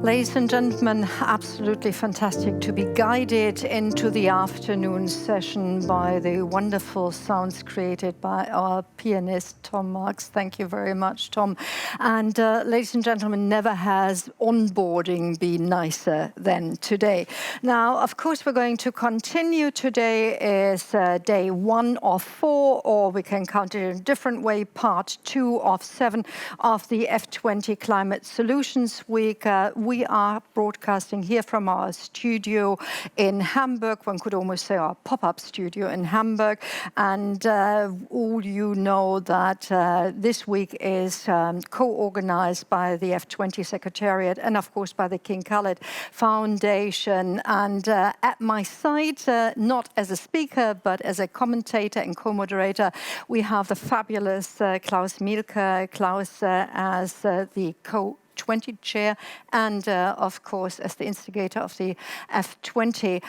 Ladies and gentlemen, absolutely fantastic to be guided into the afternoon session by the wonderful sounds created by our pianist, Tom Marks. Thank you very much, Tom. And ladies and gentlemen, never has onboarding been nicer than today. Now, of course, we're going to continue. Today is day 1 of 4, or we can count it in a different way, part 2 of 7 of the F20 Climate Solutions Week. We are broadcasting here from our studio in Hamburg. One could almost say our pop-up studio in Hamburg. And all you know that this week is co-organized by the F20 Secretariat and, of course, by the King Khalid Foundation. And at my side, not as a speaker, but as a commentator and co-moderator, we have the fabulous Klaus Milke. Klaus as the G20 chair and, of course, as the instigator of the F20.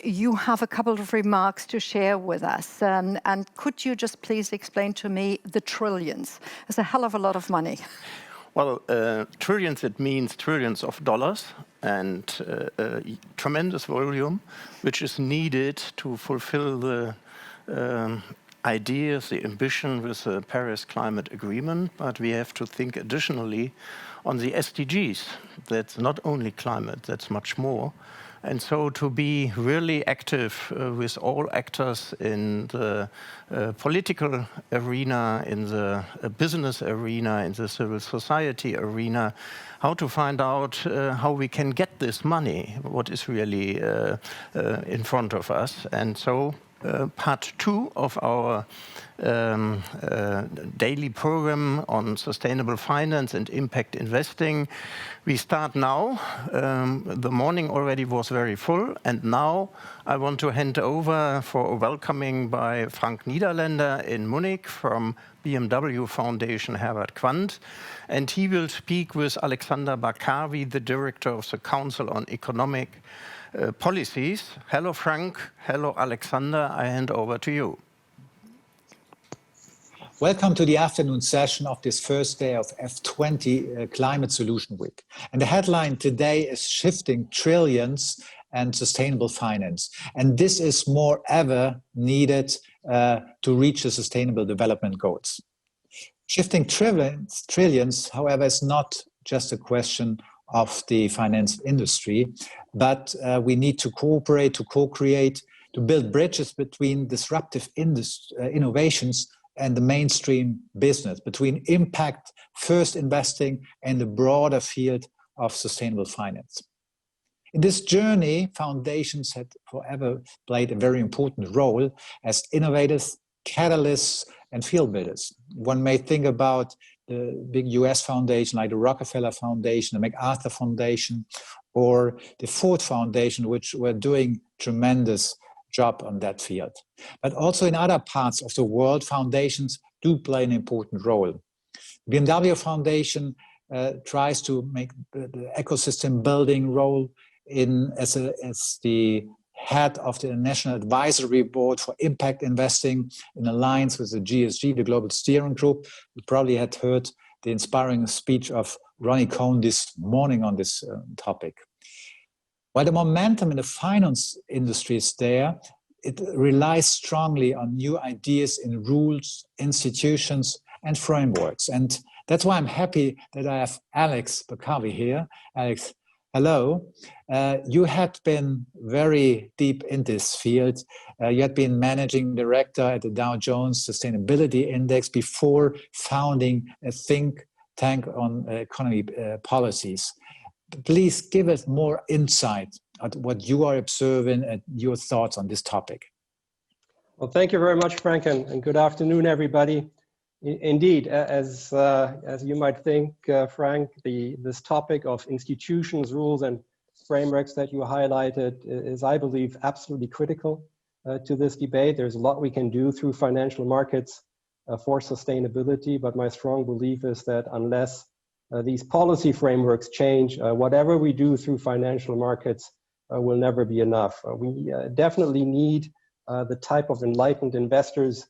You have a couple of remarks to share with us. And could you just please explain to me the trillions? It's a hell of a lot of money. Well, trillions, it means trillions of dollars and tremendous volume, which is needed to fulfill the ideas, the ambition with the Paris Climate Agreement. But we have to think additionally on the SDGs. That's not only climate, that's much more. And so to be really active with all actors in the political arena, in the business arena, in the civil society arena, how to find out how we can get this money, what is really in front of us. And so part 2 of our daily program on sustainable finance and impact investing. We start now. The morning already was very full, and now I want to hand over for a welcoming by Frank Niederländer in Munich from BMW Foundation Herbert Quandt, and he will speak with Alexander Barkawi, the director of the Council on Economic Policies. Hello, Frank. Hello, Alexander. I hand over to you. Welcome to the afternoon session of this first day of F20 Climate Solution Week. And the headline today is Shifting Trillions and Sustainable Finance. And this is more ever needed to reach the Sustainable Development Goals. Shifting trillions, however, is not just a question of the finance industry, but we need to cooperate, to co-create, to build bridges between disruptive innovations and the mainstream business, between impact first investing and the broader field of sustainable finance. In this journey, foundations had forever played a very important role as innovators, catalysts, and field builders. One may think about the big US foundation like the Rockefeller Foundation, the MacArthur Foundation, or the Ford Foundation, which were doing tremendous job on that field. But also in other parts of the world, foundations do play an important role. The BMW Foundation tries to make the ecosystem building role as the head of the National Advisory Board for Impact Investing in alliance with the GSG, the Global Steering Group. You probably had heard the inspiring speech of Ronnie Cohn this morning on this topic. While the momentum in the finance industry is there, it relies strongly on new ideas in rules, institutions, and frameworks. And that's why I'm happy that I have Alex Barkawi here. Alex, hello. You had been very deep in this field. You had been managing director at the Dow Jones Sustainability Index before founding a think tank on economy policies. Please give us more insight at what you are observing and your thoughts on this topic. Well, thank you very much, Frank, and good afternoon, everybody. Indeed, as you might think, Frank, this topic of institutions, rules, and frameworks that you highlighted is, I believe, absolutely critical to this debate. There's a lot we can do through financial markets for sustainability, but my strong belief is that unless these policy frameworks change, whatever we do through financial markets will never be enough. We definitely need the type of enlightened investors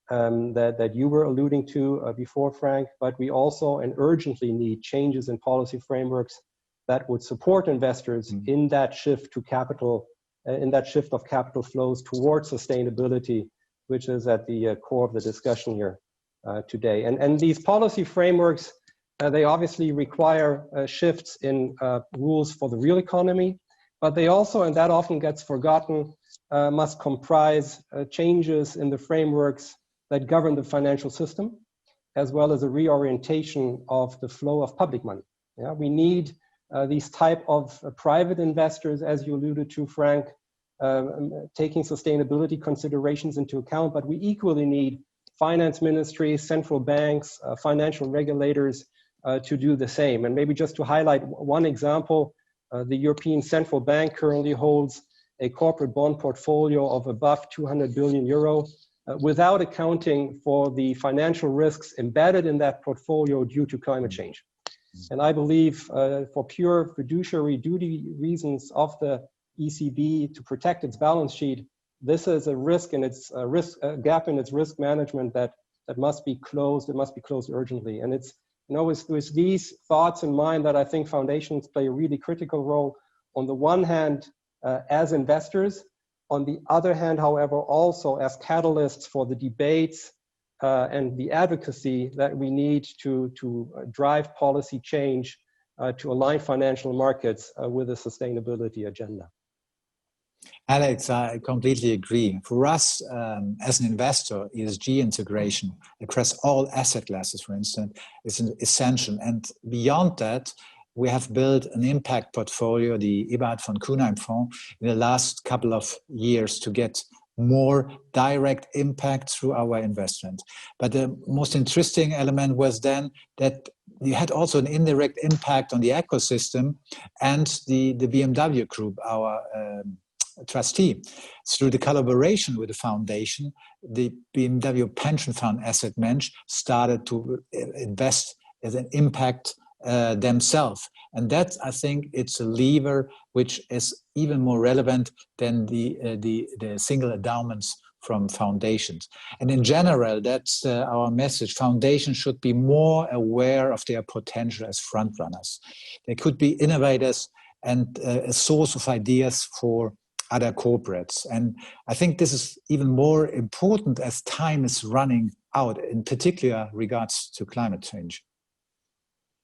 that you were alluding to before, Frank, but we also and urgently need changes in policy frameworks that would support investors in that shift to capital, in that shift of capital flows towards sustainability, which is at the core of the discussion here today. And these policy frameworks, they obviously require shifts in rules for the real economy, but they also, and that often gets forgotten, must comprise changes in the frameworks that govern the financial system, as well as a reorientation of the flow of public money. Yeah, we need these type of private investors, as you alluded to, Frank, taking sustainability considerations into account, but we equally need finance ministries, central banks, financial regulators to do the same. And maybe just to highlight one example, the European Central Bank currently holds a corporate bond portfolio of above 200 billion euro, without accounting for the financial risks embedded in that portfolio due to climate change. And I believe for pure fiduciary duty reasons of the ECB to protect its balance sheet, this is a risk in its gap in its risk management that must be closed. It must be closed urgently. And it's, you know, with these thoughts in mind that I think foundations play a really critical role. On the one hand, as investors, on the other hand, however, also as catalysts for the debates and the advocacy that we need to drive policy change to align financial markets with a sustainability agenda. Alex, I completely agree. For us, as an investor, ESG integration across all asset classes, for instance, is essential. And beyond that, we have built an impact portfolio, the Eberhard von Kuenheim Fund, in the last couple of years to get more direct impact through our investment. But the most interesting element was then that you had also an indirect impact on the ecosystem and the BMW Group, our trustee. Through the collaboration with the foundation, the BMW Pension Fund Asset Management started to invest as an impact themselves. And that, I think, it's a lever which is even more relevant than the single endowments from foundations. And in general, that's our message. Foundations should be more aware of their potential as frontrunners. They could be innovators and a source of ideas for other corporates. And I think this is even more important as time is running out, in particular regards to climate change.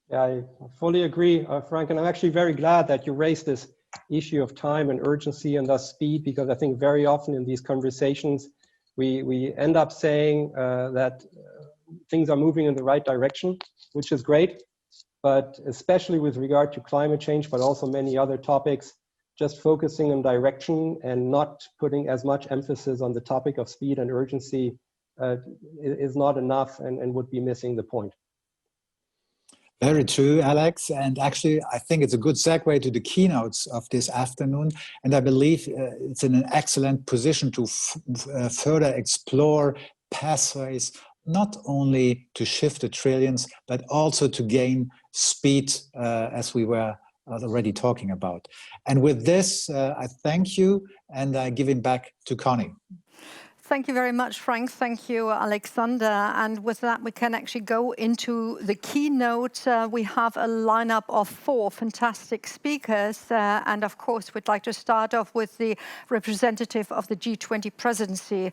Yeah, I fully agree, Frank, and I'm actually very glad that you raised this issue of time and urgency and thus speed, because I think very often in these conversations, we end up saying that things are moving in the right direction, which is great, but especially with regard to climate change, but also many other topics, just focusing on direction and not putting as much emphasis on the topic of speed and urgency is not enough and would be missing the point. Very true, Alex. And actually, I think it's a good segue to the keynotes of this afternoon. And I believe it's in an excellent position to further explore pathways, not only to shift the trillions, but also to gain speed, as we were already talking about. And with this, I thank you, and I give it back to Conny. Thank you very much, Frank. Thank you, Alexander. And with that, we can actually go into the keynote. We have a lineup of 4 fantastic speakers. And of course, we'd like to start off with the representative of the G20 Presidency,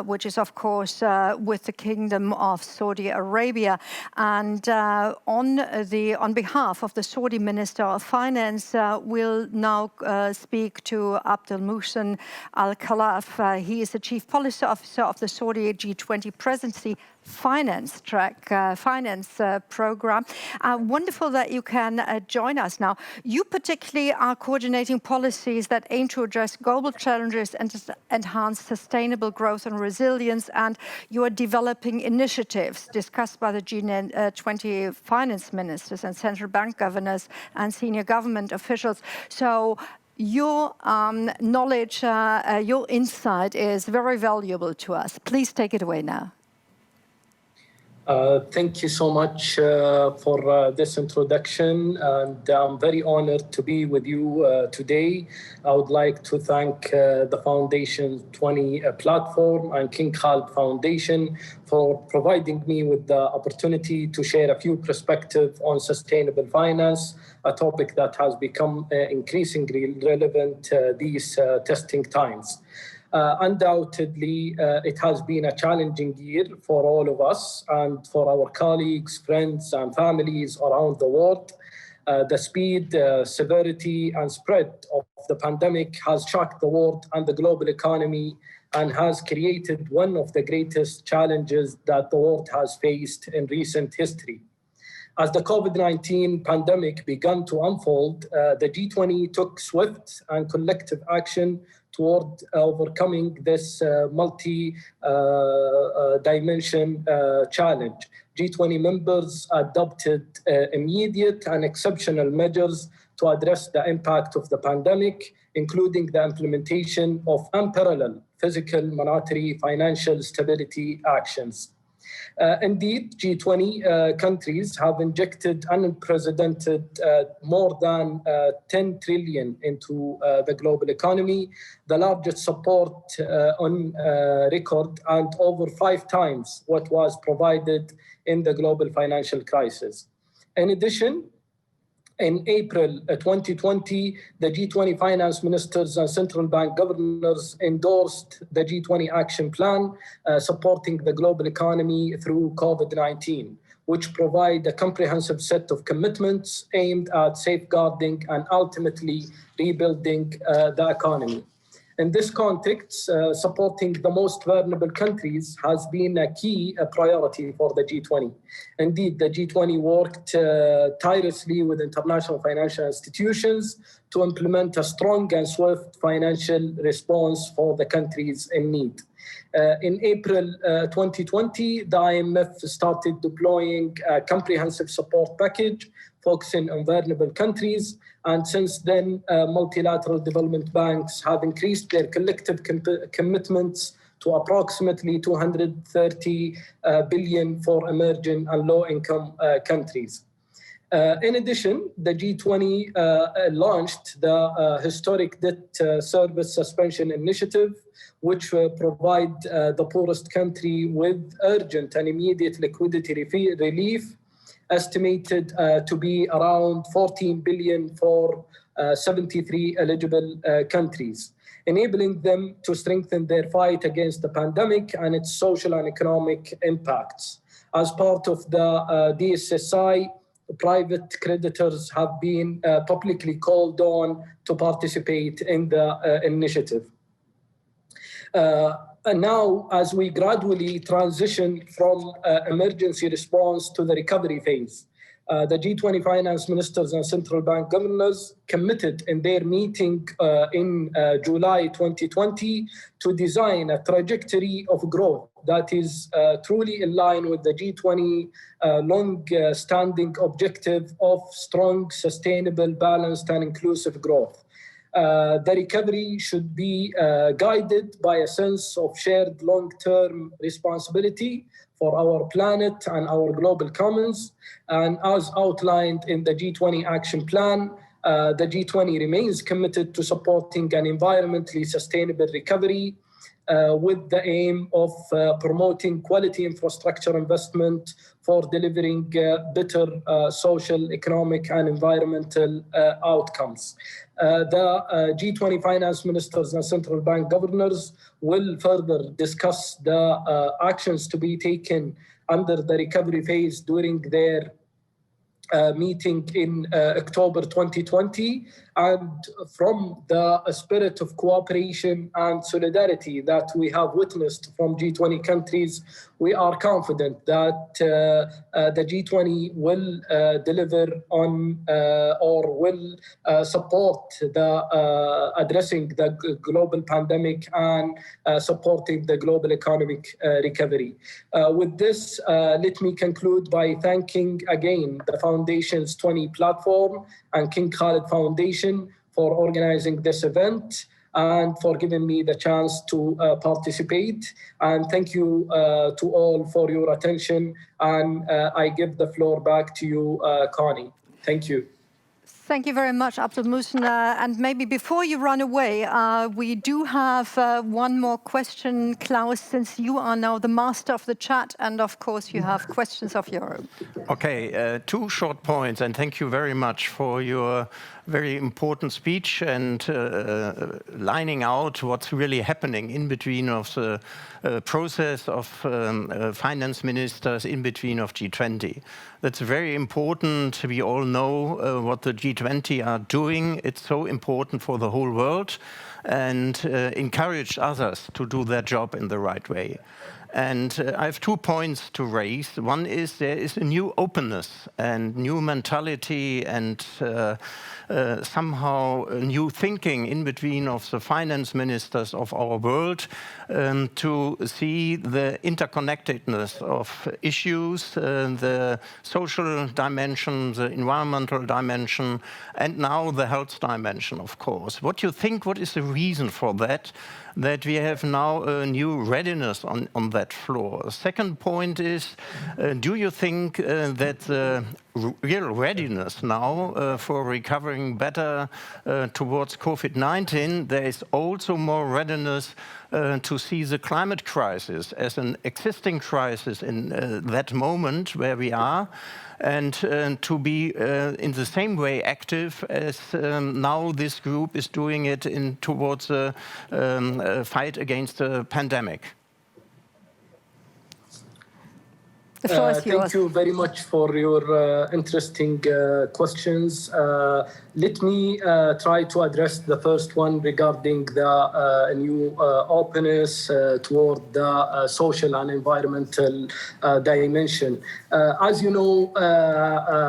which is, of course, with the Kingdom of Saudi Arabia. And on behalf of the Saudi Minister of Finance, we'll now speak to Abdulmuhsen Alkhalaf. He is the Chief Policy Officer of the Saudi G20 Presidency finance program. Wonderful that you can join us now. You particularly are coordinating policies that aim to address global challenges and to enhance sustainable growth and resilience, and you are developing initiatives discussed by the G20 finance ministers and central bank governors and senior government officials. So your knowledge, your insight is very valuable to us. Please take it away now. Thank you so much for this introduction, and I'm very honored to be with you today. I would like to thank the Foundation 20 platform and King Khalid Foundation for providing me with the opportunity to share a few perspectives on sustainable finance, a topic that has become increasingly relevant these testing times. Undoubtedly, it has been a challenging year for all of us and for our colleagues, friends, and families around the world. The speed, severity, and spread of the pandemic has shocked the world and the global economy and has created one of the greatest challenges that the world has faced in recent history. As the COVID-19 pandemic began to unfold, the G20 took swift and collective action toward overcoming this multi-dimension challenge. G20 members adopted immediate and exceptional measures to address the impact of the pandemic, including the implementation of unparalleled physical, monetary, financial stability actions. Indeed, G20 countries have injected unprecedented more than 10 trillion into the global economy, the largest support on record, and over 5 times what was provided in the global financial crisis. In addition, in April 2020, the G20 finance ministers and central bank governors endorsed the G20 action plan supporting the global economy through COVID-19, which provide a comprehensive set of commitments aimed at safeguarding and ultimately rebuilding the economy. In this context, supporting the most vulnerable countries has been a key priority for the G20. Indeed, the G20 worked tirelessly with international financial institutions to implement a strong and swift financial response for the countries in need. In April 2020, the IMF started deploying a comprehensive support package focusing on vulnerable countries. And since then, multilateral development banks have increased their collective commitments to approximately 230 billion for emerging and low-income countries. In addition, the G20 launched the historic debt service suspension initiative, which provide the poorest country with urgent and immediate liquidity relief, estimated to be around 14 billion for 73 eligible countries, enabling them to strengthen their fight against the pandemic and its social and economic impacts. As part of the DSSI, private creditors have been publicly called on to participate in the initiative. And now, as we gradually transition from emergency response to the recovery phase, the G20 finance ministers and central bank governors committed in their meeting in July 2020 to design a trajectory of growth that is truly in line with the G20 long-standing objective of strong, sustainable, balanced, and inclusive growth. The recovery should be guided by a sense of shared long-term responsibility for our planet and our global commons. And as outlined in the G20 action plan, the G20 remains committed to supporting an environmentally sustainable recovery with the aim of promoting quality infrastructure investment for delivering better social, economic, and environmental outcomes. The G20 finance ministers and central bank governors will further discuss the actions to be taken under the recovery phase during their meeting in October 2020, and from the spirit of cooperation and solidarity that we have witnessed from G20 countries, we are confident that the G20 will deliver on or will support the addressing the global pandemic and supporting the global economic recovery. With this, let me conclude by thanking again the Foundation's 20 platform and King Khalid Foundation for organizing this event. and for giving me the chance to participate. And thank you to all for your attention. And I give the floor back to you, Conny. Thank you. Thank you very much, Abdulmuhsen. And maybe before you run away, we do have one more question, Klaus, since you are now the master of the chat, and of course you have questions of your own. Okay, two short points, and thank you very much for your very important speech and lining out what's really happening in between of the process of finance ministers in between of G20. That's very important. We all know what the G20 are doing. It's so important for the whole world, and encourage others to do their job in the right way. And I have 2 points to raise. One is there is a new openness and new mentality and somehow a new thinking in between of the finance ministers of our world to see the interconnectedness of issues, the social dimension, the environmental dimension, and now the health dimension, of course. What do you think, what is the reason for that we have now a new readiness on that floor? Second point is, do you think that the real readiness now for recovering better towards COVID-19, there is also more readiness to see the climate crisis as an existing crisis in that moment where we are, and to be in the same way active as now this group is doing it towards a fight against the pandemic? The floor is yours. Thank you very much for your interesting questions. Let me try to address the first one regarding the new openness toward the social and environmental dimension. As you know,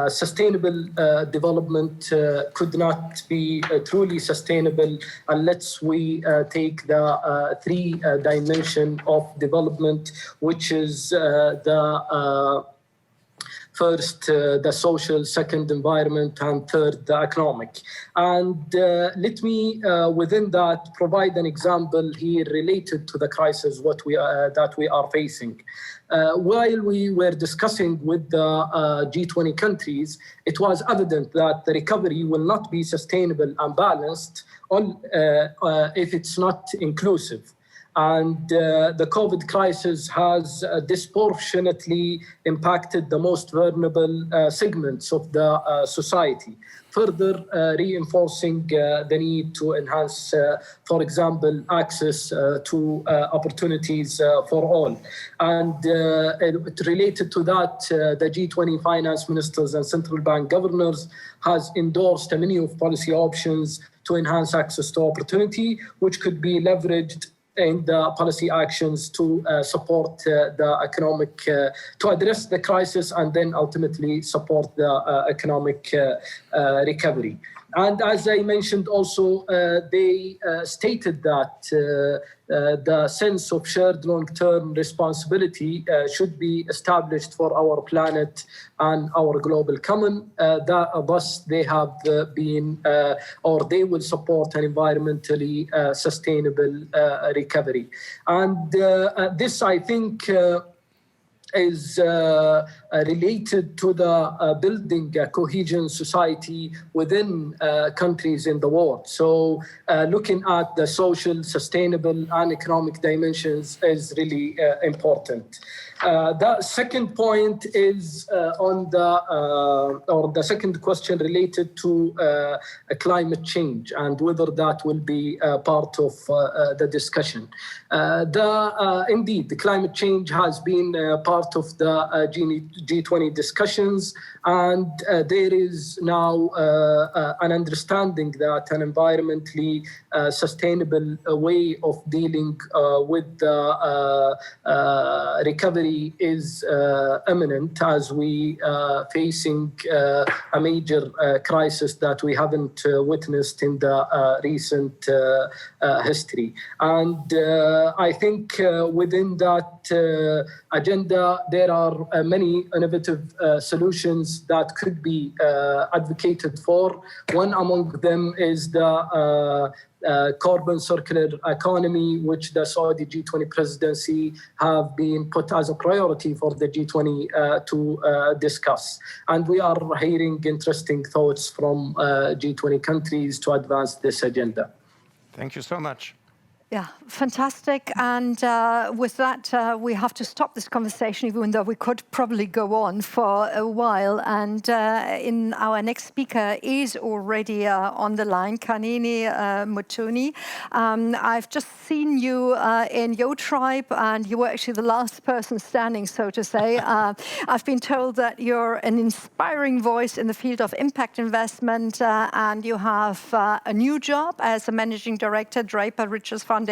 sustainable development could not be truly sustainable unless we take the three dimension of development, which is first, the social, second, environment, and third, the economic. And let me, within that, provide an example here related to the crisis that we are facing. While we were discussing with the G20 countries, it was evident that the recovery will not be sustainable and balanced if it's not inclusive. And the COVID crisis has disproportionately impacted the most vulnerable segments of the society, further reinforcing the need to enhance, for example, access to opportunities for all. And related to that, the G20 finance ministers and central bank governors has endorsed a menu of policy options to enhance access to opportunity, which could be leveraged in the policy actions to support the economic, to address the crisis and then ultimately support the economic recovery. And as I mentioned also, they stated that the sense of shared long-term responsibility should be established for our planet and our global common. Thus, they have been, or they will support an environmentally sustainable recovery. And this, I think, is related to the building a cohesion society within countries in the world. So looking at the social, sustainable, and economic dimensions is really important. The second point is on the second question related to climate change and whether that will be part of the discussion. Indeed, the climate change has been part of the G20 discussions, and there is now an understanding that an environmentally sustainable way of dealing with the recovery is imminent, as we facing a major crisis that we haven't witnessed in the recent history. And I think within that agenda, there are many innovative solutions that could be advocated for. One among them is the carbon circular economy, which the Saudi G20 presidency have been put as a priority for the G20 to discuss. And we are hearing interesting thoughts from G20 countries to advance this agenda. Thank you so much. Yeah, fantastic. And with that, we have to stop this conversation, even though we could probably go on for a while. And in our next speaker is already on the line, Kanini Mutooni. I've just seen you in your tribe, and you were actually the last person standing, so to say. I've been told that you're an inspiring voice in the field of impact investment, and you have a new job as a managing director, Draper Richards Foundation,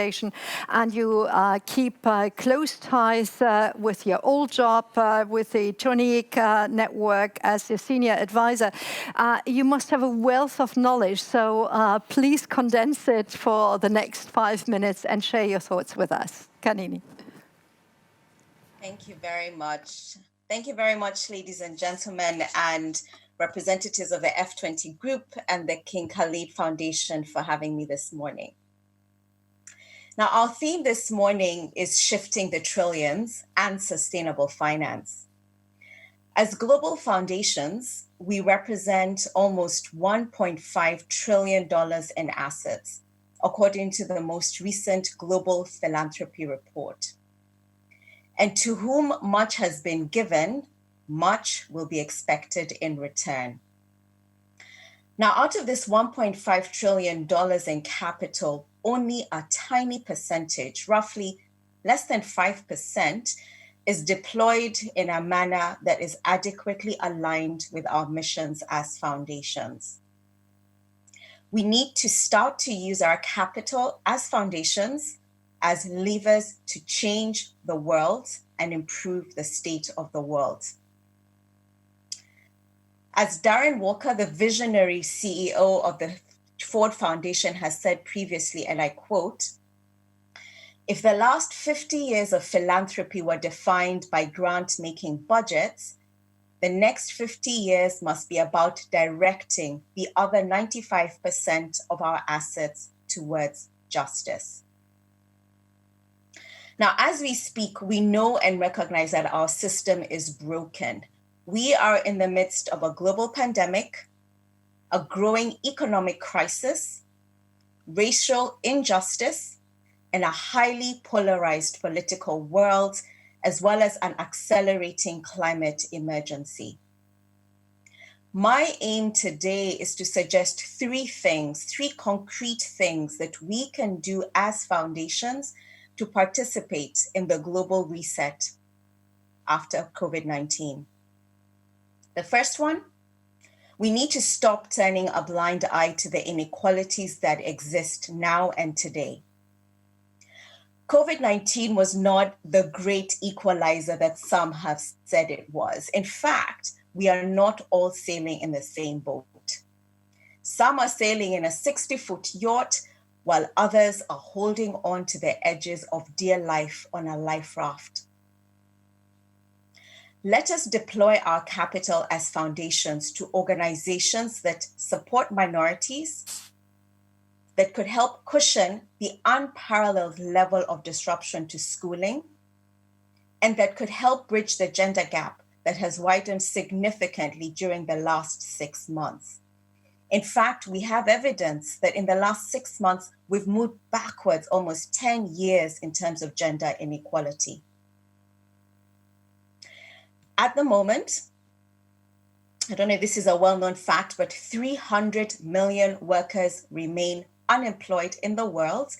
and you keep close ties with your old job with the Toniic network as a senior advisor. You must have a wealth of knowledge, so please condense it for the next 5 minutes and share your thoughts with us. Kanini. Thank you very much. Thank you very much, ladies and gentlemen, and representatives of the F20 Group and the King Khalid Foundation for having me this morning. Now, our theme this morning is shifting the trillions and sustainable finance. As global foundations, we represent almost $1.5 trillion in assets, according to the most recent Global Philanthropy Report. And to whom much has been given, much will be expected in return. Now, out of this $1.5 trillion in capital, only a tiny percentage, roughly less than 5%, is deployed in a manner that is adequately aligned with our missions as foundations. We need to start to use our capital as foundations as levers to change the world and improve the state of the world. As Darren Walker, the visionary CEO of the Ford Foundation, has said previously, and I quote, "If the last 50 years of philanthropy were defined by grant-making budgets, the next 50 years must be about directing the other 95% of our assets towards justice." Now, as we speak, we know and recognize that our system is broken. We are in the midst of a global pandemic, a growing economic crisis, racial injustice, and a highly polarized political world, as well as an accelerating climate emergency. My aim today is to suggest three concrete things that we can do as foundations to participate in the global reset after COVID-19. The first one, we need to stop turning a blind eye to the inequalities that exist now and today. COVID-19 was not the great equalizer that some have said it was. In fact, we are not all sailing in the same boat. Some are sailing in a 60-foot yacht, while others are holding on to the edges of dear life on a life raft. Let us deploy our capital as foundations to organizations that support minorities, that could help cushion the unparalleled level of disruption to schooling, and that could help bridge the gender gap that has widened significantly during the last 6 months. In fact, we have evidence that in the last 6 months, we've moved backwards almost 10 years in terms of gender inequality. At the moment, I don't know if this is a well-known fact, but 300 million workers remain unemployed in the world,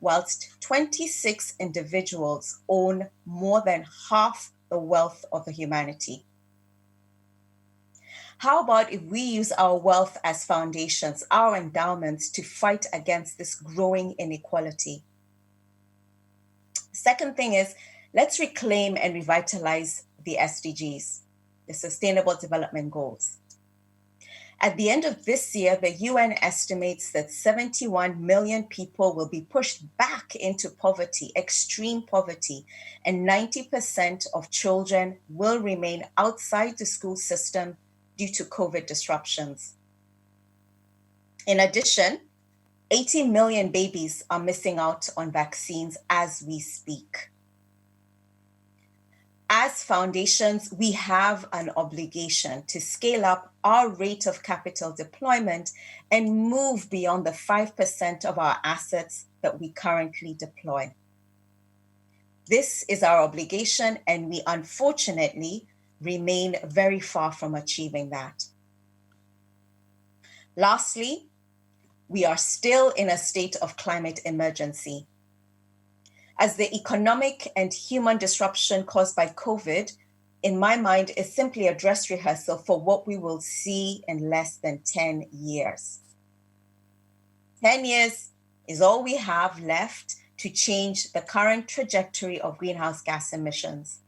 whilst 26 individuals own more than half the wealth of the humanity. How about if we use our wealth as foundations, our endowments, to fight against this growing inequality? Second thing is, let's reclaim and revitalize the SDGs, the Sustainable Development Goals. At the end of this year, the UN estimates that 71 million people will be pushed back into poverty, extreme poverty, and 90% of children will remain outside the school system due to COVID disruptions. In addition, 80 million babies are missing out on vaccines as we speak. As foundations, we have an obligation to scale up our rate of capital deployment and move beyond the 5% of our assets that we currently deploy. This is our obligation, and we unfortunately remain very far from achieving that. Lastly, we are still in a state of climate emergency. As the economic and human disruption caused by COVID, in my mind, is simply a dress rehearsal for what we will see in less than 10 years. 10 years is all we have left to change the current trajectory of greenhouse gas emissions.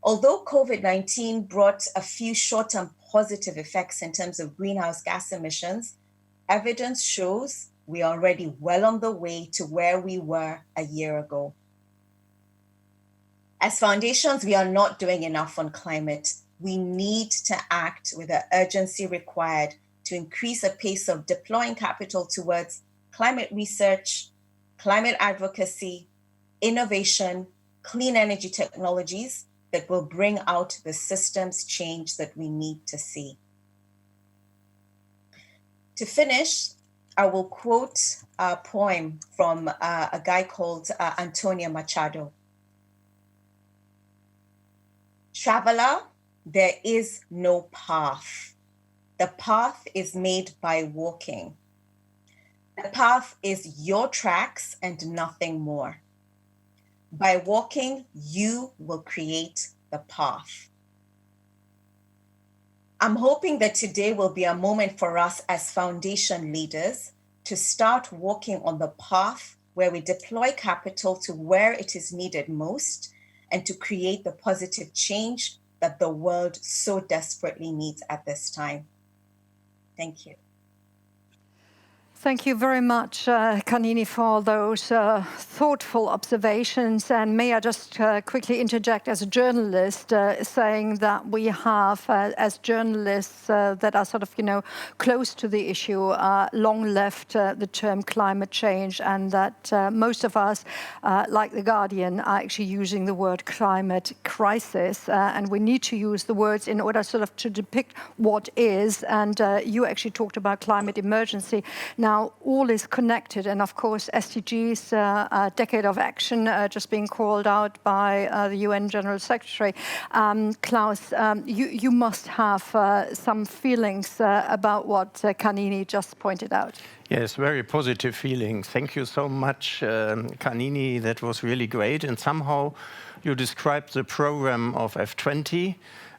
Although COVID-19 brought a few short-term positive effects in terms of greenhouse gas emissions, evidence shows we are already well on the way to where we were a year ago. As foundations, we are not doing enough on climate. We need to act with the urgency required to increase the pace of deploying capital towards climate research, climate advocacy, innovation, clean energy technologies that will bring out the systems change that we need to see. To finish, I will quote a poem from a guy called Antonio Machado. Traveler, there is no path. The path is made by walking. The path is your tracks and nothing more. By walking, you will create the path. I'm hoping that today will be a moment for us as foundation leaders to start walking on the path where we deploy capital to where it is needed most and to create the positive change that the world so desperately needs at this time. Thank you. Thank you very much, Kanini, for those thoughtful observations. And may I just quickly interject as a journalist, saying that we have, as journalists that are sort of, close to the issue, long left the term climate change, and that most of us, like The Guardian, are actually using the word climate crisis. And we need to use the words in order sort of to depict what is. And you actually talked about climate emergency. Now, all is connected, and of course, SDGs, Decade of Action, just being called out by the UN General Secretary. Klaus, you must have some feelings about what Kanini just pointed out. Yes, very positive feelings. Thank you so much, Kanini. That was really great. And somehow you described the program of F20,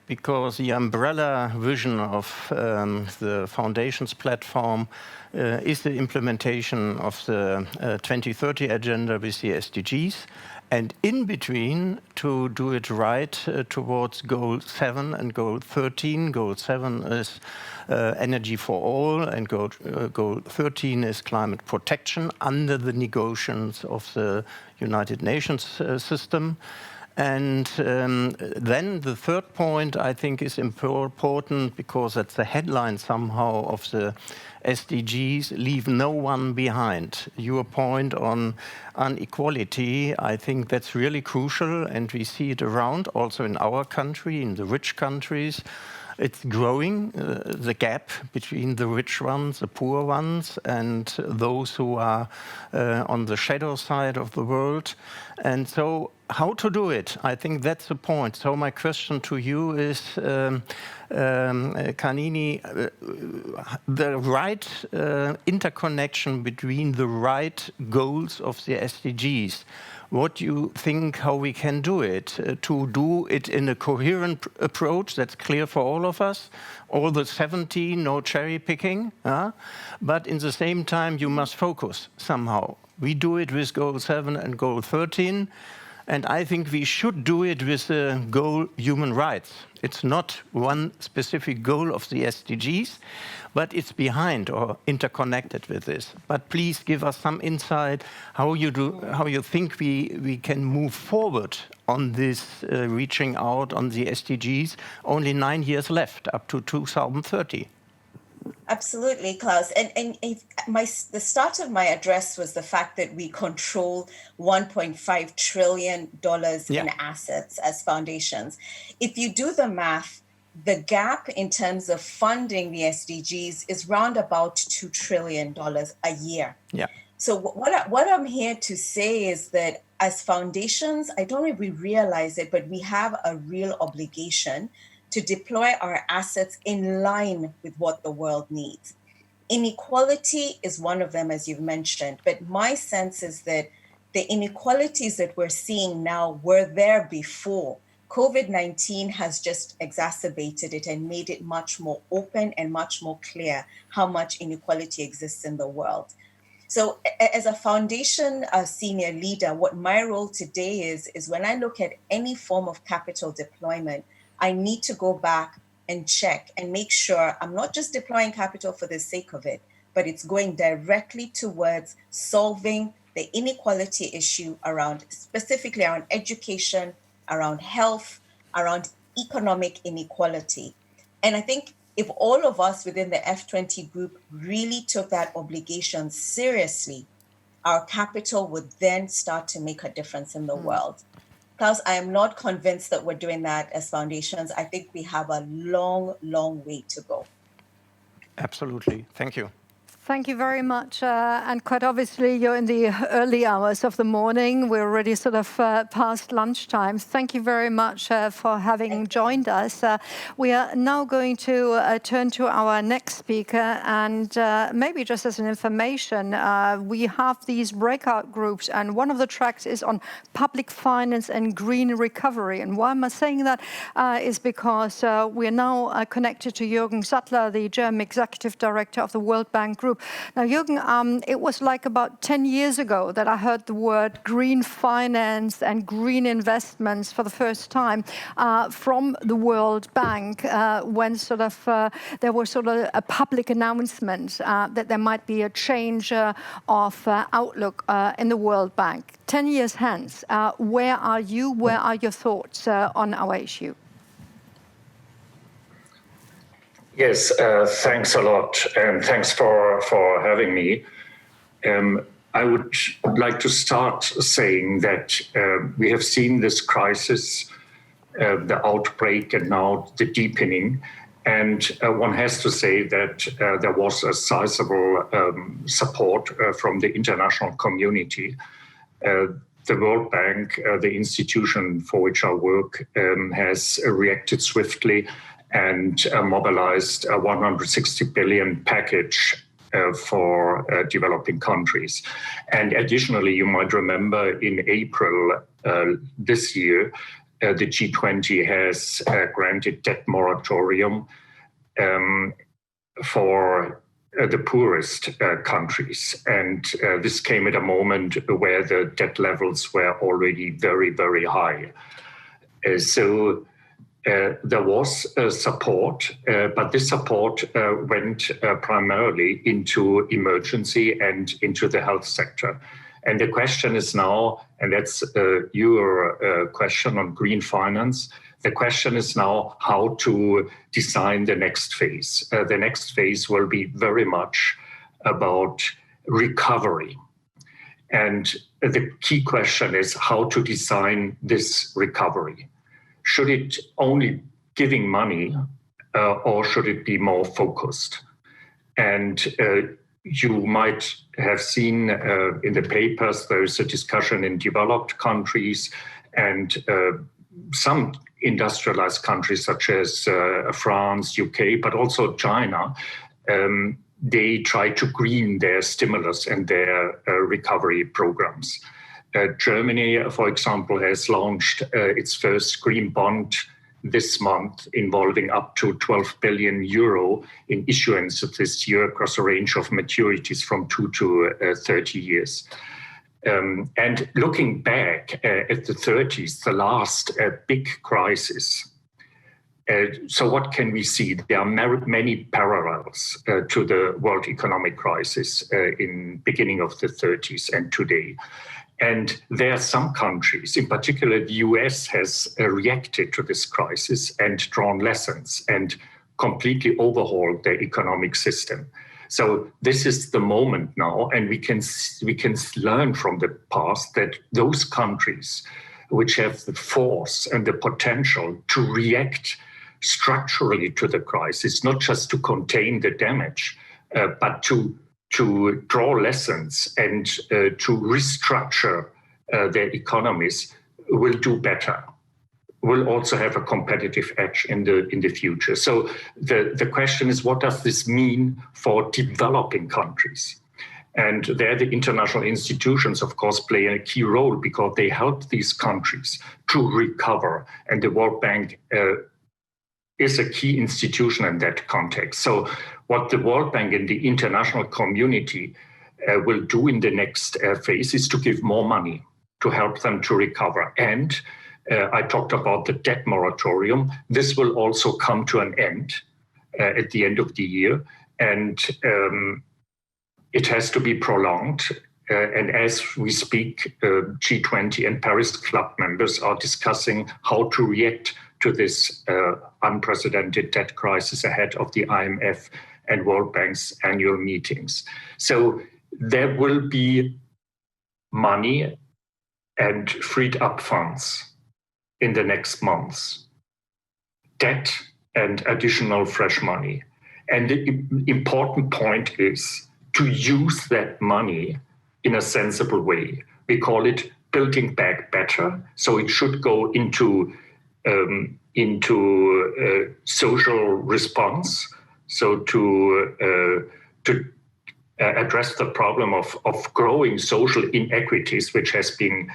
because the umbrella vision of the Foundation's platform is the implementation of the 2030 agenda with the SDGs, and in between to do it right towards Goal 7 and Goal 13. Goal 7 is energy for all, and Goal 13 is climate protection under the negotiations of the United Nations system. And then the third point, I think, is important because that's the headline somehow of the SDGs, leave no one behind. Your point on inequality, I think that's really crucial, and we see it around also in our country, in the rich countries. It's growing, the gap between the rich ones, the poor ones, and those who are on the shadow side of the world. And so how to do it? I think that's the point. So my question to you is, Kanini, the right interconnection between the right goals of the SDGs. What do you think how we can do it? To do it in a coherent approach that's clear for all of us, all the 17, no cherry picking, but in the same time you must focus somehow. We do it with Goal 7 and Goal 13, and I think we should do it with the goal human rights. It's not one specific goal of the SDGs, but it's behind or interconnected with this. But please give us some insight how you think we can move forward on this reaching out on the SDGs. Only 9 years left up to 2030. Absolutely, Klaus. And the start of my address was the fact that we control $1.5 trillion in assets as foundations. If you do the math, the gap in terms of funding the SDGs is round about $2 trillion a year. Yeah. So what I'm here to say is that as foundations, I don't know if we realize it, but we have a real obligation to deploy our assets in line with what the world needs. Inequality is one of them, as you've mentioned, but my sense is that the inequalities that we're seeing now were there before. COVID-19 has just exacerbated it and made it much more open and much more clear how much inequality exists in the world. So as a foundation senior leader, what my role today is when I look at any form of capital deployment, I need to go back and check and make sure I'm not just deploying capital for the sake of it, but it's going directly towards solving the inequality issue specifically around education, around health, around economic inequality. And I think if all of us within the F20 group really took that obligation seriously, our capital would then start to make a difference in the world. Klaus, I am not convinced that we're doing that as foundations. I think we have a long, long way to go. Absolutely. Thank you. Thank you very much. And quite obviously, you're in the early hours of the morning. We're already sort of past lunchtime. Thank you very much for having joined us. We are now going to turn to our next speaker. And maybe just as an information, we have these breakout groups. And one of the tracks is on public finance and green recovery. And why am I saying that is because we are now connected to Jürgen Zattler, the German Executive Director of the World Bank Group. Now, Jürgen, it was like about 10 years ago that I heard the word green finance and green investments for the first time from the World Bank when sort of there was sort of a public announcement that there might be a change of outlook in the World Bank. 10 years hence, where are you? Where are your thoughts on our issue? Yes, thanks a lot, and thanks for having me. I would like to start saying that we have seen this crisis, the outbreak, and now the deepening. And one has to say that there was a sizable support from the international community. The World Bank, the institution for which I work, has reacted swiftly and mobilized a 160 billion package for developing countries. And additionally, you might remember in April this year, the G20 has granted debt moratorium for the poorest countries. And this came at a moment where the debt levels were already very, very high. So there was support, but this support went primarily into emergency and into the health sector. And the question is now, and that's your question on green finance, the question is now how to design the next phase. The next phase will be very much about recovery. And the key question is how to design this recovery. Should it only giving money or should it be more focused? And you might have seen in the papers, there's a discussion in developed countries and some industrialized countries such as France, UK, but also China. They try to green their stimulus and their recovery programs. Germany, for example, has launched its first green bond this month, involving up to 12 billion euro in issuance this year across a range of maturities from 2 to 30 years. And looking back at the 30s, the last big crisis, so what can we see? There are many parallels to the world economic crisis in beginning of the 30s and today. And there are some countries, in particular the US, has reacted to this crisis and drawn lessons and completely overhaul their economic system. So this is the moment now, and we can learn from the past that those countries which have the force and the potential to react structurally to the crisis, not just to contain the damage, but to draw lessons and to restructure their economies, will do better, will also have a competitive edge in the future. So the question is, what does this mean for developing countries? And there the international institutions, of course, play a key role because they help these countries to recover. And the World Bank is a key institution in that context. So what the World Bank and the international community will do in the next phase is to give more money to help them to recover. And I talked about the debt moratorium. This will also come to an end at the end of the year. And it has to be prolonged. And as we speak, G20 and Paris Club members are discussing how to react to this unprecedented debt crisis ahead of the IMF and World Bank's annual meetings. So there will be money and freed up funds in the next months, debt and additional fresh money. And the important point is to use that money in a sensible way. We call it building back better. So it should go into social response. So to address the problem of growing social inequities, which has been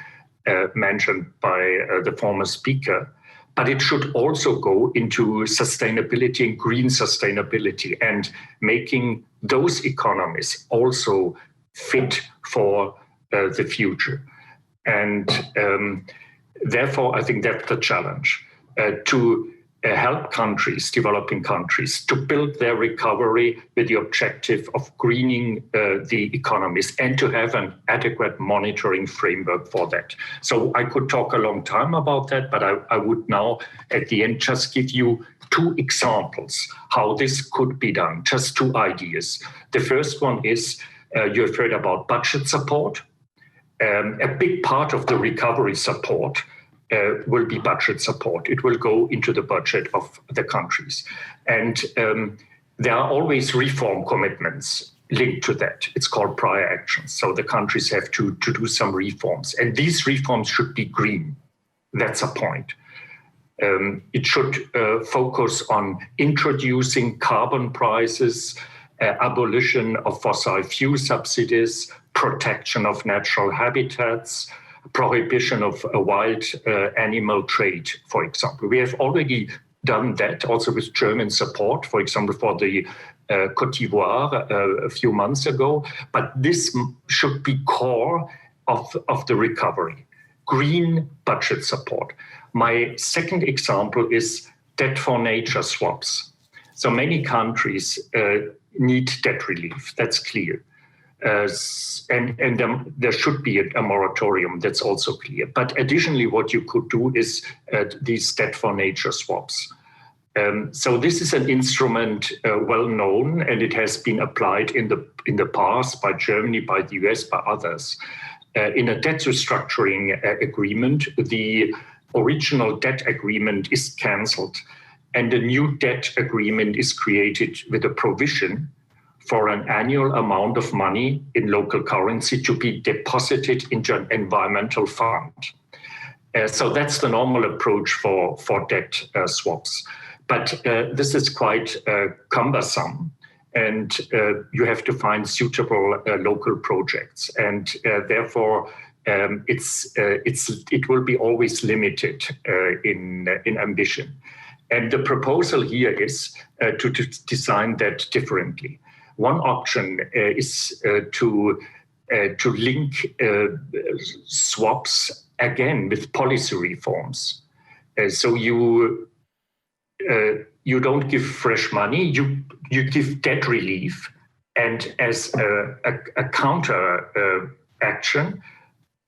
mentioned by the former speaker, but it should also go into sustainability and green sustainability and making those economies also fit for the future. And therefore, I think that's the challenge, to help countries, developing countries, to build their recovery with the objective of greening the economies and to have an adequate monitoring framework for that. So I could talk a long time about that, but I would now at the end just give you two examples how this could be done, just two ideas. The first one is, you have heard about budget support. A big part of the recovery support will be budget support. It will go into the budget of the countries. And there are always reform commitments linked to that. It's called prior actions. So the countries have to do some reforms. And these reforms should be green. That's a point. It should focus on introducing carbon prices, abolition of fossil fuel subsidies, protection of natural habitats, prohibition of wild animal trade, for example. We have already done that also with German support, for example, for the Côte d'Ivoire a few months ago. But this should be core of the recovery, green budget support. My second example is debt for nature swaps. So many countries need debt relief, that's clear. And there should be a moratorium, that's also clear. But additionally, what you could do is these debt for nature swaps. So this is an instrument well known, and it has been applied in the past by Germany, by the US, by others. In a debt restructuring agreement, the original debt agreement is cancelled, and a new debt agreement is created with a provision for an annual amount of money in local currency to be deposited into an environmental fund. So that's the normal approach for debt swaps. But this is quite cumbersome, and you have to find suitable local projects. And therefore, it will be always limited in ambition. And the proposal here is to design that differently. One option is to link swaps again with policy reforms. So you don't give fresh money, you give debt relief, and as a counter action,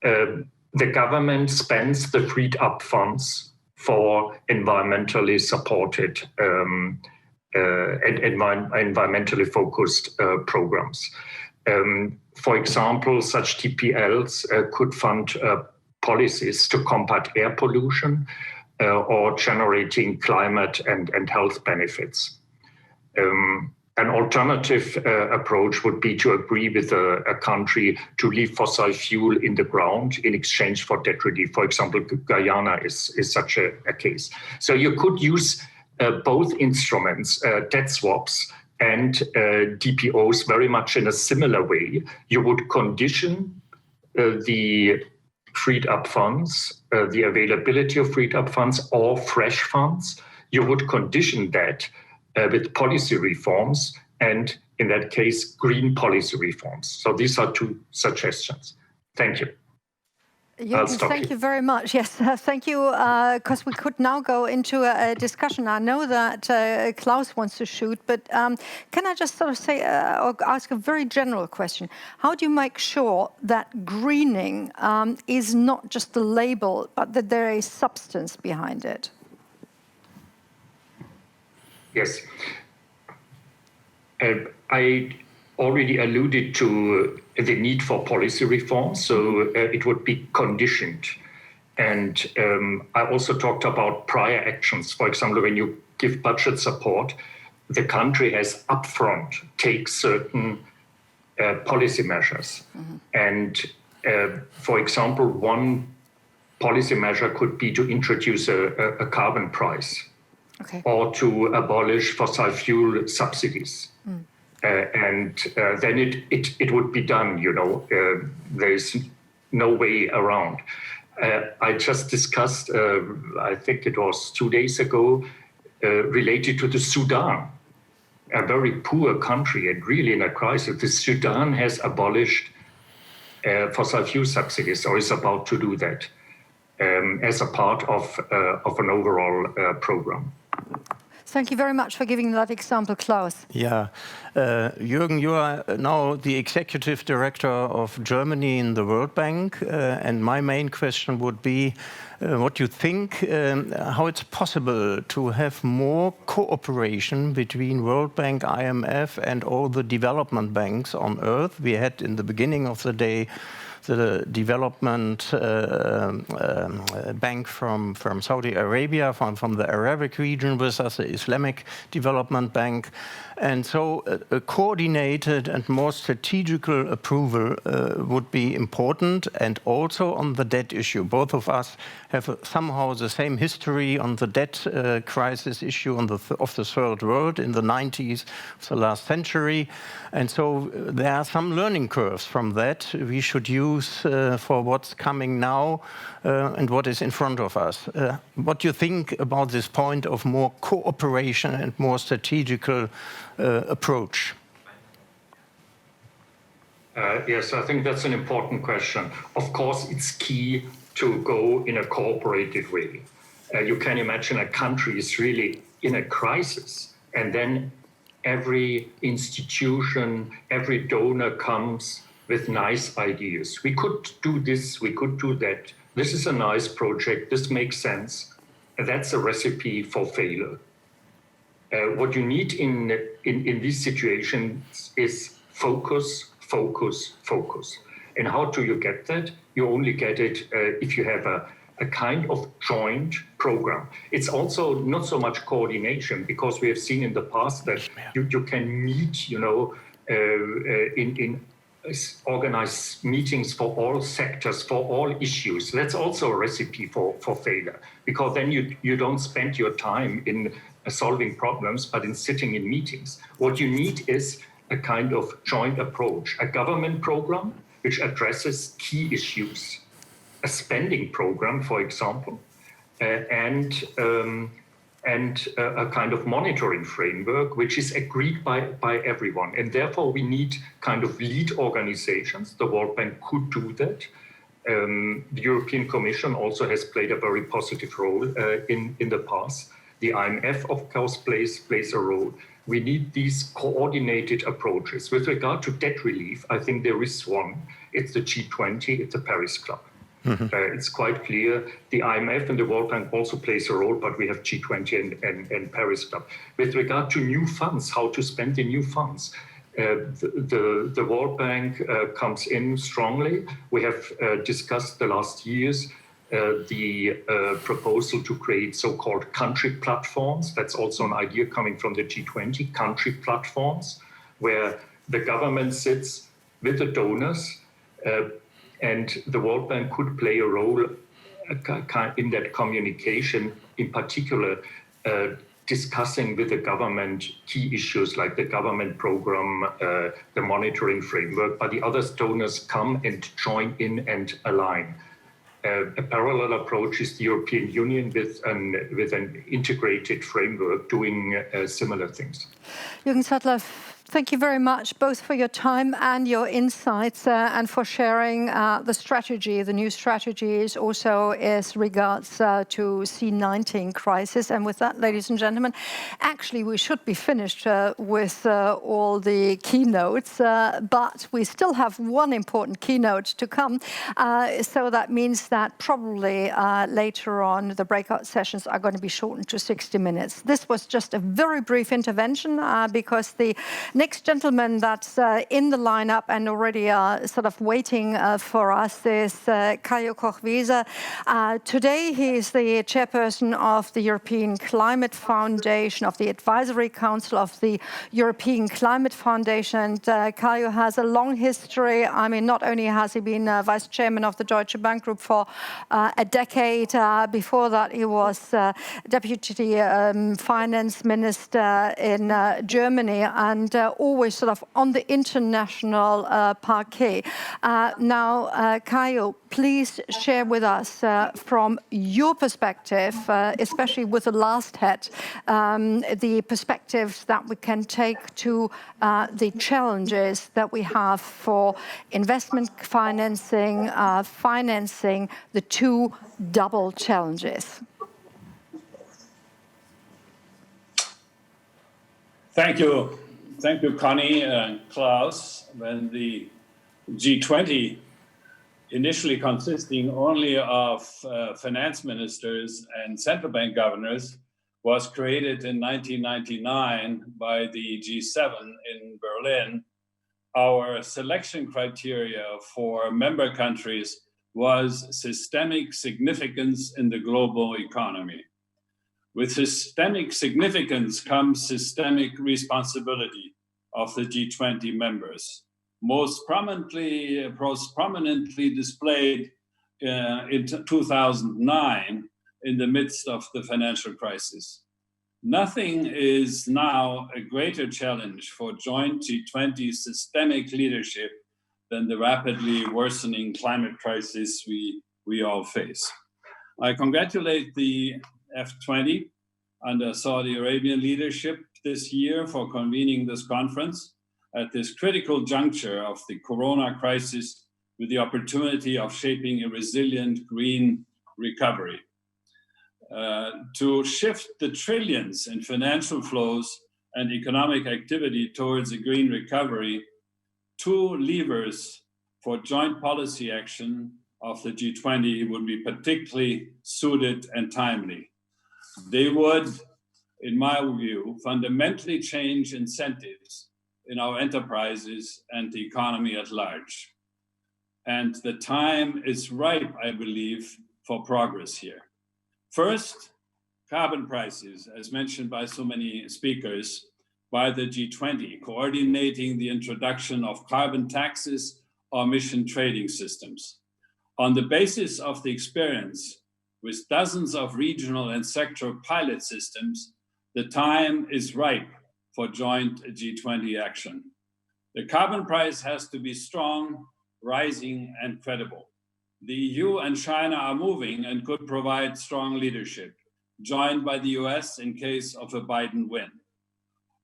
the government spends the freed up funds for environmentally supported and environmentally focused programs. For example, such TPLs could fund policies to combat air pollution or generating climate and health benefits. An alternative approach would be to agree with a country to leave fossil fuel in the ground in exchange for debt relief. For example, Guyana is such a case. So you could use both instruments, debt swaps and DPOs, very much in a similar way. You would condition the freed up funds, the availability of freed up funds or fresh funds. You would condition that with policy reforms, and in that case, green policy reforms. So these are two suggestions. Thank you. Jürgen, thank you very much. Yes, thank you, because we could now go into a discussion. I know that Klaus wants to shoot, but can I just sort of say, or ask a very general question? How do you make sure that greening is not just a label, but that there is substance behind it? Yes. I already alluded to the need for policy reform, so it would be conditioned. And I also talked about prior actions. For example, when you give budget support, the country has upfront take certain policy measures. Mm-hmm. And for example, one policy measure could be to introduce a carbon price. Okay. Or to abolish fossil fuel subsidies. Mm. And then it would be done, you know, there's no way around. I just discussed, I think it was 2 days ago, related to the Sudan, a very poor country and really in a crisis. The Sudan has abolished fossil fuel subsidies, or is about to do that as a part of an overall program. Thank you very much for giving that example, Klaus. Yeah, Jürgen, you are now the executive director of Germany in the World Bank, and my main question would be what you think, how it's possible to have more cooperation between World Bank, IMF, and all the development banks on Earth. We had in the beginning of the day the development bank from Saudi Arabia, from the Arabic region with us, the Islamic Development Bank. And so a coordinated and more strategical approval would be important, and also on the debt issue. Both of us have somehow the same history on the debt crisis issue of the third world in the 90s of the last century. And so there are some learning curves from that we should use for what's coming now and what is in front of us. What do you think about this point of more cooperation and more strategical approach? Yes, I think that's an important question. Of course, it's key to go in a cooperative way. You can imagine a country is really in a crisis, and then every institution, every donor comes with nice ideas. We could do this, we could do that. This is a nice project, this makes sense. And that's a recipe for failure. What you need in these situations is focus, focus, focus. And how do you get that? You only get it if you have a kind of joint program. It's also not so much coordination, because we have seen in the past that you can meet, you know, in organize meetings for all sectors, for all issues. That's also a recipe for failure, because then you don't spend your time in solving problems, but in sitting in meetings. What you need is a kind of joint approach, a government program which addresses key issues, a spending program, for example, and a kind of monitoring framework which is agreed by everyone. And therefore we need kind of lead organizations. The World Bank could do that. The European Commission also has played a very positive role in the past. The IMF, of course, plays a role. We need these coordinated approaches. With regard to debt relief, I think there is one. It's the G20, it's the Paris Club. It's quite clear. The IMF and the World Bank also plays a role, but we have G20 and Paris Club. With regard to new funds, how to spend the new funds, the World Bank comes in strongly. We have discussed the last years the proposal to create so-called country platforms. That's also an idea coming from the G20, country platforms, where the government sits with the donors, and the World Bank could play a role in that communication, in particular, discussing with the government key issues like the government program, the monitoring framework, but the other donors come and join in and align. A parallel approach is the European Union with an integrated framework doing similar things. Jürgen Zattler, thank you very much, both for your time and your insights and for sharing the strategy, the new strategies, also as regards to C-19 crisis. And with that, ladies and gentlemen, actually we should be finished with all the keynotes, but we still have one important keynote to come. So that means that probably later on the breakout sessions are going to be shortened to 60 minutes. This was just a very brief intervention because the next gentleman that's in the lineup and already sort of waiting for us is Caio Koch-Weser. Today he is the chairperson of the European Climate Foundation, of the Advisory Council of the European Climate Foundation. And Caio has a long history. I mean, not only has he been vice chairman of the Deutsche Bank Group for a decade, before that he was deputy finance minister in Germany, and always sort of on the international parquet. Now, Caio, please share with us from your perspective, especially with the last hat, the perspectives that we can take to the challenges that we have for investment financing, financing the two double challenges. Thank you. Thank you, Conny and Klaus. When the G20, initially consisting only of finance ministers and central bank governors, was created in 1999 by the G7 in Berlin, our selection criteria for member countries was systemic significance in the global economy. With systemic significance comes systemic responsibility of the G20 members, most prominently displayed in 2009 in the midst of the financial crisis. Nothing is now a greater challenge for joint G20 systemic leadership than the rapidly worsening climate crisis we all face. I congratulate the F20 under Saudi Arabian leadership this year for convening this conference at this critical juncture of the corona crisis with the opportunity of shaping a resilient green recovery. To shift the trillions in financial flows and economic activity towards a green recovery, two levers for joint policy action of the G20 would be particularly suited and timely. They would, in my view, fundamentally change incentives in our enterprises and the economy at large. And the time is ripe, I believe, for progress here. First, carbon prices, as mentioned by so many speakers, by the G20, coordinating the introduction of carbon taxes or emission trading systems. On the basis of the experience with dozens of regional and sectoral pilot systems, the time is ripe for joint G20 action. The carbon price has to be strong, rising, and credible. The EU and China are moving and could provide strong leadership, joined by the US in case of a Biden win.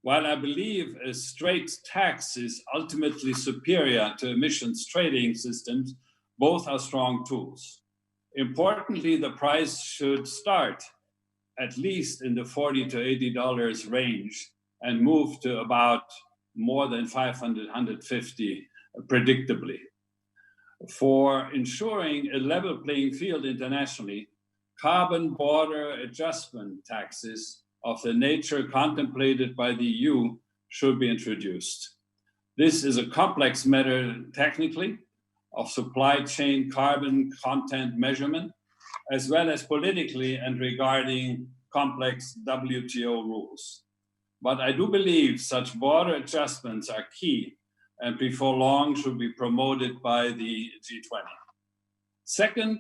While I believe a straight tax is ultimately superior to emissions trading systems, both are strong tools. Importantly, the price should start at least in the $40 to $80 range and move to about more than 500, 150 predictably. for ensuring a level playing field internationally, carbon border adjustment taxes of the nature contemplated by the EU should be introduced. This is a complex matter technically of supply chain carbon content measurement, as well as politically and regarding complex WTO rules. But I do believe such border adjustments are key and before long should be promoted by the G20. Second,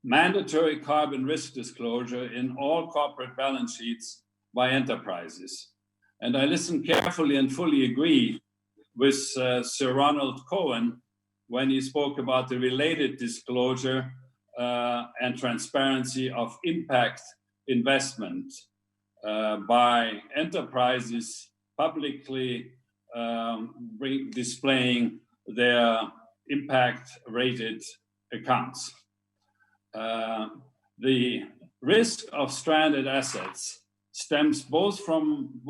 mandatory carbon risk disclosure in all corporate balance sheets by enterprises. And I listened carefully and fully agree with Sir Ronald Cohen when he spoke about the related disclosure and transparency of impact investment by enterprises publicly displaying their impact-rated accounts. The risk of stranded assets stems both from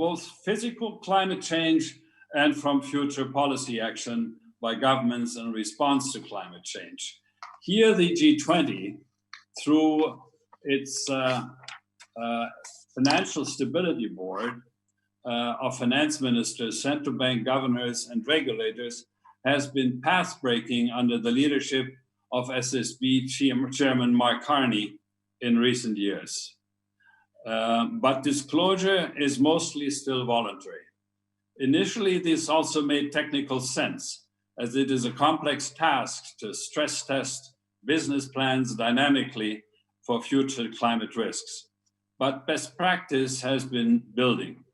physical climate change and from future policy action by governments in response to climate change. Here, the G20, through its Financial Stability Board of finance ministers, central bank governors, and regulators, has been path-breaking under the leadership of SSB Chairman Mark Carney in recent years. But disclosure is mostly still voluntary. Initially, this also made technical sense, as it is a complex task to stress test business plans dynamically for future climate risks. But best practice has been building.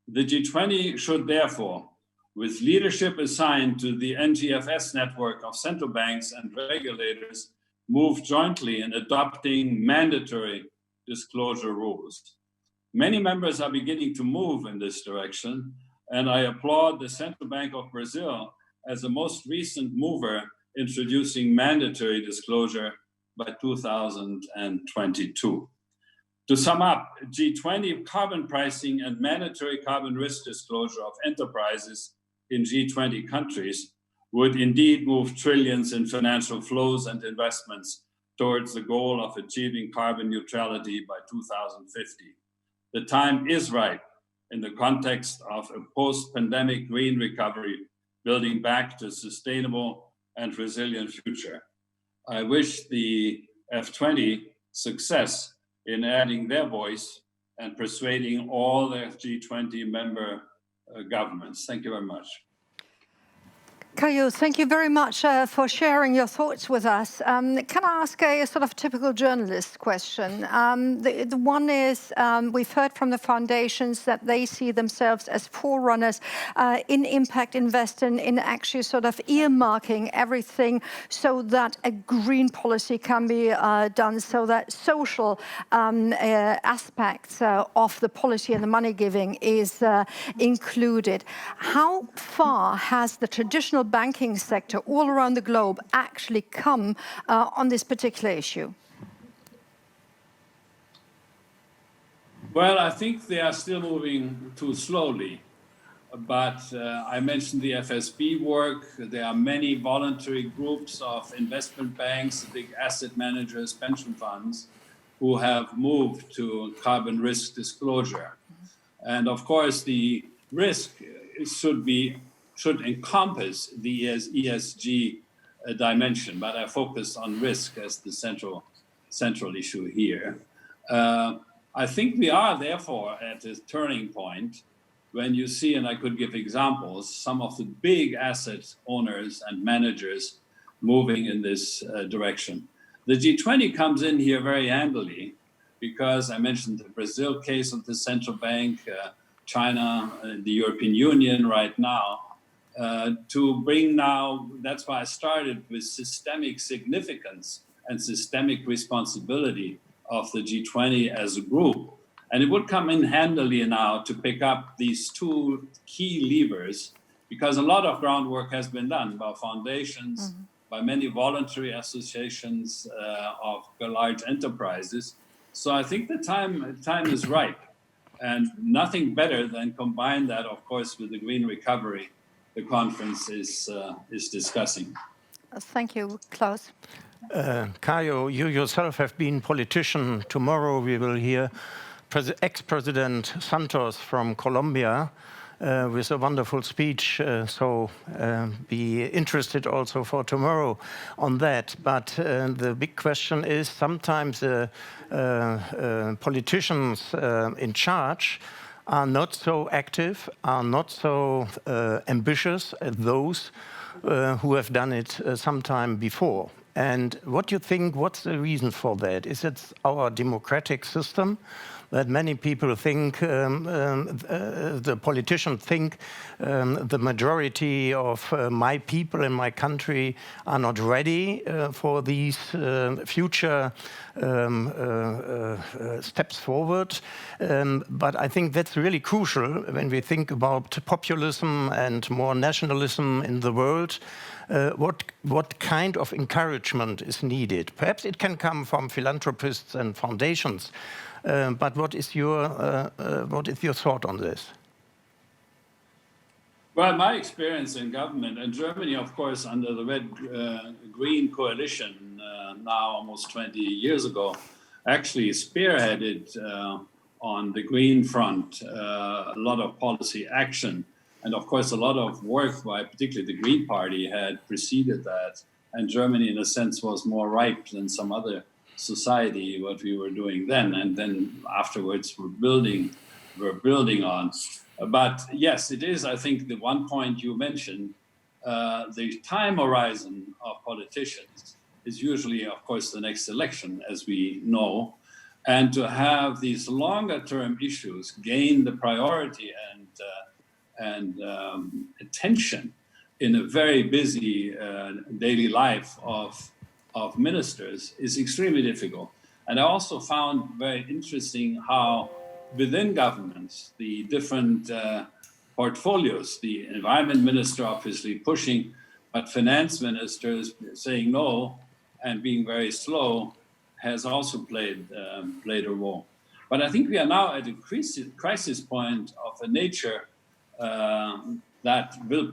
The G20 should therefore, with leadership assigned to the NGFS network of central banks and regulators, move jointly in adopting mandatory disclosure rules. Many members are beginning to move in this direction, and I applaud the Central Bank of Brazil as the most recent mover introducing mandatory disclosure by 2022. To sum up, G20 carbon pricing and mandatory carbon risk disclosure of enterprises in G20 countries would indeed move trillions in financial flows and investments towards the goal of achieving carbon neutrality by 2050. The time is right in the context of a post-pandemic green recovery, building back to a sustainable and resilient future. I wish the F20 success in adding their voice and persuading all the G20 member governments. Thank you very much. Caio, thank you very much for sharing your thoughts with us. Can I ask a sort of typical journalist question? The one is, we've heard from the foundations that they see themselves as forerunners in impact investing, in actually sort of earmarking everything so that a green policy can be done, so that social aspects of the policy and the money giving is included. How far has the traditional banking sector all around the globe actually come on this particular issue? Well, I think they are still moving too slowly. But I mentioned the FSB work. There are many voluntary groups of investment banks, big asset managers, pension funds, who have moved to carbon risk disclosure. And of course, the risk should encompass the ESG dimension, but I focus on risk as the central issue here. I think we are therefore at a turning point when you see, and I could give examples, some of the big asset owners and managers moving in this direction. The G20 comes in here very handily because I mentioned the Brazil case of the central bank, China, the European Union right now, to bring now, that's why I started with systemic significance and systemic responsibility of the G20 as a group. And it would come in handily now to pick up these two key levers, because a lot of groundwork has been done by foundations, by many voluntary associations of large enterprises. So I think the time is ripe, and nothing better than combine that, of course, with the green recovery the conference is discussing. Thank you, Klaus. Caio, you yourself have been politician. Tomorrow we will hear ex-President Santos from Colombia with a wonderful speech. So be interested also for tomorrow on that. But the big question is sometimes politicians in charge are not so active, are not so ambitious as those who have done it sometime before. And what do you think, what's the reason for that? Is it our democratic system that many people think, the politicians think the majority of my people in my country are not ready for these future steps forward? But I think that's really crucial when we think about populism and more nationalism in the world. What kind of encouragement is needed? Perhaps it can come from philanthropists and foundations, but what is your thought on this? Well, my experience in government, and Germany, of course, under the Red-Green coalition now almost 20 years ago, actually spearheaded on the Green front a lot of policy action. And of course, a lot of work by particularly the Green Party had preceded that. And Germany, in a sense, was more ripe than some other society, what we were doing then. And then afterwards, we're building on. But yes, it is, I think, the one point you mentioned, the time horizon of politicians is usually, of course, the next election, as we know. And to have these longer term issues gain the priority and attention in a very busy daily life of ministers is extremely difficult. And I also found very interesting how within governments, the different portfolios, the environment minister obviously pushing, but finance ministers saying no and being very slow has also played a role. But I think we are now at a crisis point of a nature that will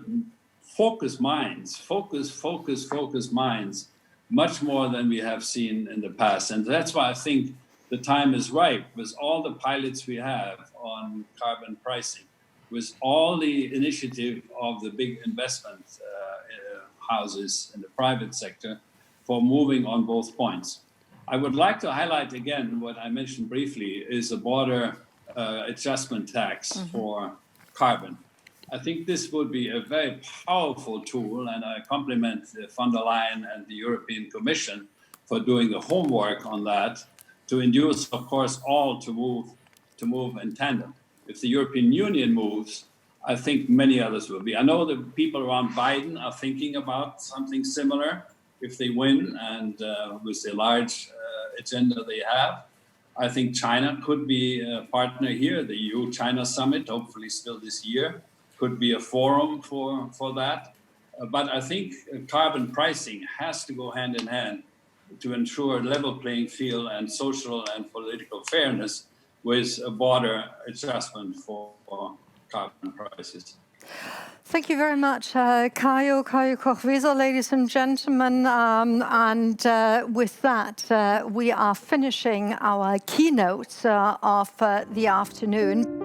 focus minds much more than we have seen in the past. And that's why I think the time is ripe with all the pilots we have on carbon pricing, with all the initiative of the big investment houses in the private sector for moving on both points. I would like to highlight again what I mentioned briefly is a border adjustment tax for carbon. I think this would be a very powerful tool, and I compliment von der Leyen and the European Commission for doing the homework on that, to induce, of course, all to move in tandem. If the European Union moves, I think many others will be. I know the people around Biden are thinking about something similar if they win, and with the large agenda they have. I think China could be a partner here. The EU-China summit, hopefully still this year, could be a forum for that. But I think carbon pricing has to go hand in hand to ensure level playing field and social and political fairness with a border adjustment for carbon prices. Thank you very much, Caio Koch-Weser, ladies and gentlemen. With that, we are finishing our keynotes of the afternoon.